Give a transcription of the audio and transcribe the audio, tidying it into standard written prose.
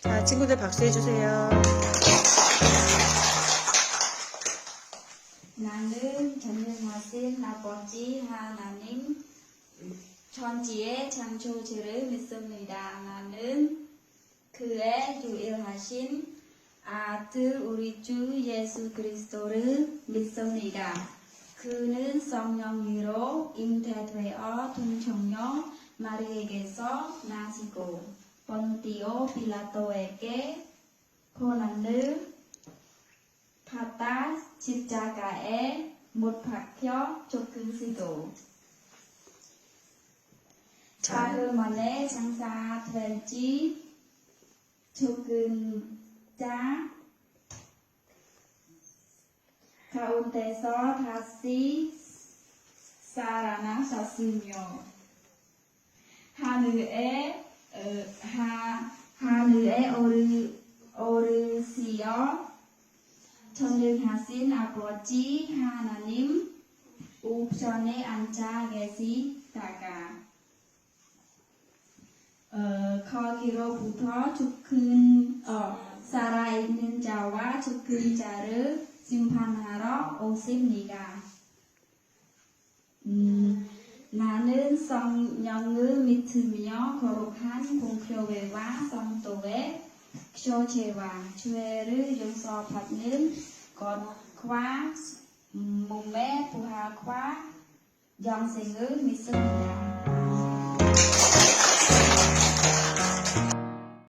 자, 친구들 박수해 주세요. 나는 전능하신 아버지 하나님 천지의 창조주를 믿습니다. 나는 그의 유일하신 아들 우리 주 예수 그리스도를 믿습니다. 그는 성령으로 잉태되어 동정녀 마리에게서 나시고 본디오 빌라토에게 고난을 받아 십자가에 못 박혀 죽으시고 사흘 만에 장사된 지 죽은 자 가운데서 다시 살아나셨으며 하늘에 오르시어 전능하신 아버지 하나님 우편에 앉아 계시다가 거기로부터 살아있는 자와 죽은 자를 심판하러 오십니다. 나는 성령을 믿으며 거룩한 공교회와 성도의 교제와 죄를 용서받는 것과 몸의 부활과 영생을 믿습니다.